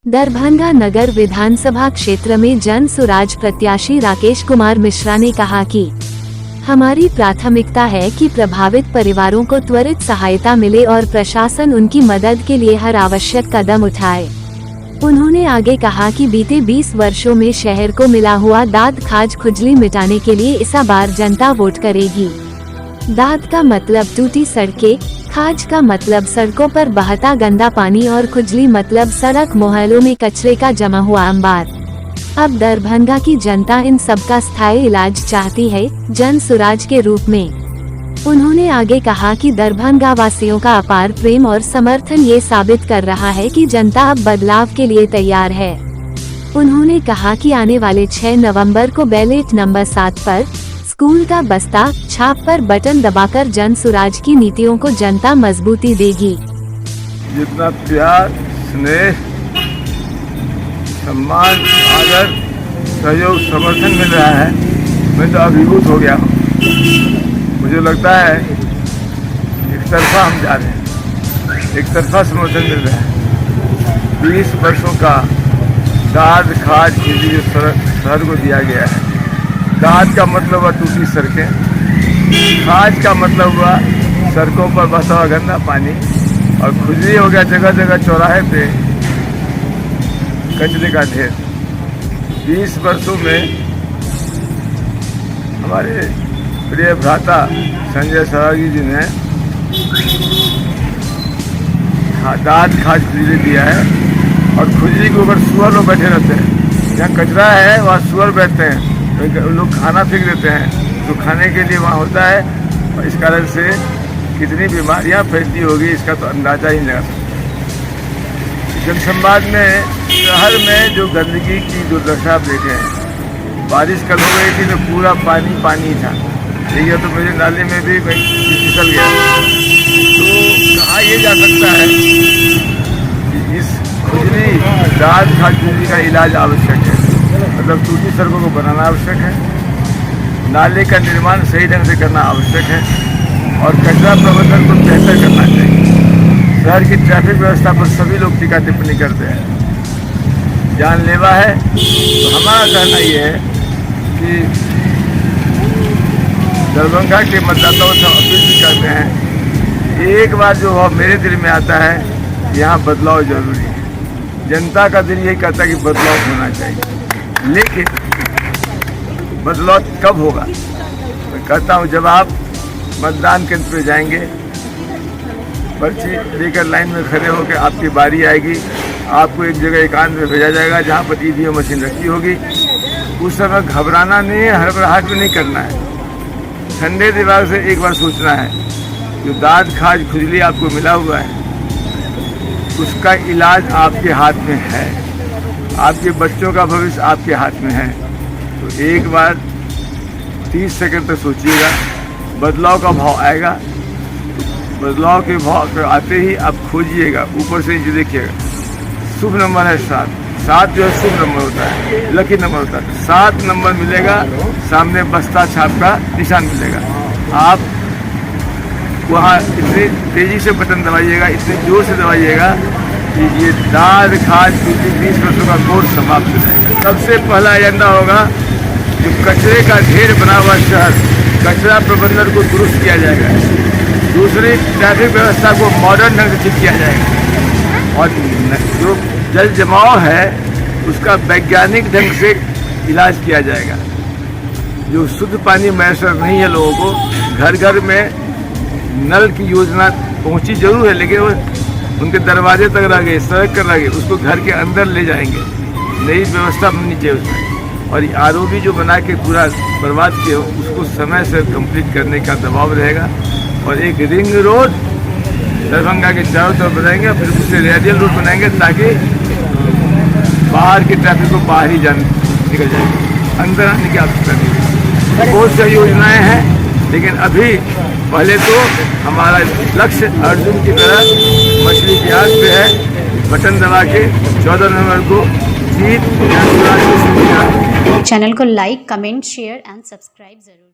दरभंगा नगर विधानसभा क्षेत्र में जन सुराज प्रत्याशी राकेश कुमार मिश्रा ने कहा कि हमारी प्राथमिकता है कि प्रभावित परिवारों को त्वरित सहायता मिले और प्रशासन उनकी मदद के लिए हर आवश्यक कदम उठाए। उन्होंने आगे कहा कि बीते 20 वर्षों में शहर को मिला हुआ दाद खाज खुजली मिटाने के लिए इस बार जनता वोट करेगी। दाद का मतलब टूटी सड़कें, खाज का मतलब सड़कों पर बहता गंदा पानी और खुजली मतलब सड़क मोहल्लों में कचरे का जमा हुआ अंबार। अब दरभंगा की जनता इन सब का स्थायी इलाज चाहती है, जन सुराज के रूप में। उन्होंने आगे कहा कि दरभंगा वासियों का अपार प्रेम और समर्थन ये साबित कर रहा है कि जनता अब बदलाव के लिए तैयार है। उन्होंने कहा कि आने वाले 6 नवंबर को बैलेट नंबर 7 पर स्कूल का बस्ता छाप पर बटन दबाकर जन सुराज की नीतियों को जनता मजबूती देगी। जितना प्यार, स्नेह, सम्मान, आदर, सहयोग, समर्थन मिल रहा है, मैं तो अभिभूत हो गया हूँ। मुझे लगता है एक तरफा हम जा रहे हैं, एक तरफा समर्थन मिल रहा है। 20 वर्षों का दाद खाज के लिए शहर को दिया गया है। दाद का मतलब हुआ टूटी सड़कें, खाज का मतलब हुआ सड़कों पर बसा हुआ गंदा पानी, और खुजली हो गया जगह जगह चौराहे पे कचरे का ढेर। 20 वर्षों में हमारे प्रिय भ्राता संजय सहयोगी जी ने दाद खाज खुजली दिया है, और खुजली के ऊपर सुअर लोग बैठे रहते हैं। जहाँ कचरा है वहाँ सुअर बैठते हैं, तो लोग खाना फेंक देते हैं जो खाने के लिए वहाँ होता है, और इस कारण से कितनी बीमारियाँ फैलती होगी इसका तो अंदाजा ही नहीं लगा सकते। जनसंवाद में शहर में जो गंदगी की दुर्दशा आप देखे हैं, बारिश कल हो गई थी तो पूरा पानी पानी था, ये तो मेरे नाले में भी फिसल गया। तो कहा ये जा सकता है कि इस खुजली दाद खाज खुजली का इलाज आवश्यक है, मतलब टूटी सड़कों को बनाना आवश्यक है, नाले का निर्माण सही ढंग से करना आवश्यक है, और कचरा प्रबंधन को बेहतर करना चाहिए। शहर की ट्रैफिक व्यवस्था पर सभी लोग टीका टिप्पणी करते हैं, जानलेवा है। तो हमारा कहना ये है कि दरभंगा के मतदाताओं से अपील भी करते हैं, एक बार जो मेरे दिल में आता है, यहाँ बदलाव जरूरी है। जनता का दिल यही कहता है कि बदलाव होना चाहिए, लेकिन बदलाव कब होगा? मैं कहता हूँ जब आप मतदान केंद्र पे जाएंगे, पर्ची लेकर लाइन में खड़े होकर आपकी बारी आएगी, आपको एक जगह एकांत में भेजा जाएगा जहाँ पर ईवीएम मशीन रखी होगी। उस समय घबराना नहीं है, हड़बड़ाहट भी नहीं करना है, ठंडे दिमाग से एक बार सोचना है जो दाद खाज खुजली आपको मिला हुआ है उसका इलाज आपके हाथ में है, आपके बच्चों का भविष्य आपके हाथ में है। तो एक बार 30 सेकंड तक सोचिएगा, बदलाव का भाव आएगा। बदलाव के भाव आते ही आप खोजिएगा, ऊपर से नीचे देखिएगा। शुभ नंबर है 7 जो है शुभ नंबर होता है, लकी नंबर होता है। 7 नंबर मिलेगा, सामने बस्ता छाप का निशान मिलेगा। आप वहाँ इतनी तेजी से बटन दबाइएगा, इतने जोर से दबाइएगा कि ये दाद खाज खुजली 20 वर्षों का कोर्स समाप्त हो जाएगा। सबसे पहला एजेंडा होगा जो कचरे का ढेर बना हुआ शहर, कचरा प्रबंधन को दुरुस्त किया जाएगा। दूसरी, ट्रैफिक व्यवस्था को मॉडर्न ढंग से ठीक किया जाएगा, और जो जल जमाव है उसका वैज्ञानिक ढंग से इलाज किया जाएगा। जो शुद्ध पानी मैसर नहीं है लोगों को, घर घर में नल की योजना पहुंची जरूर है, लेकिन वो उनके दरवाजे तक रह गए, सड़क कर रह गए, उसको घर के अंदर ले जाएंगे। नई व्यवस्था बननी चाहिए उसमें, और आरओबी जो बना के पूरा बर्बाद किया उसको समय से कंप्लीट करने का दबाव रहेगा। और एक रिंग रोड दरभंगा के चारों तरफ बनाएंगे, फिर उससे रेडियल रोड बनाएंगे ताकि बाहर की ट्रैफिक को बाहर ही निकल जाएगी, अंदर आने की आवश्यकता नहीं। बहुत सारी योजनाएं हैं, लेकिन अभी पहले तो हमारा लक्ष्य अर्जुन की तरह मछली की आग पे है। बटन दबा के 14 नवंबर को जीत। चैनल को like, comment, share and subscribe जरूर।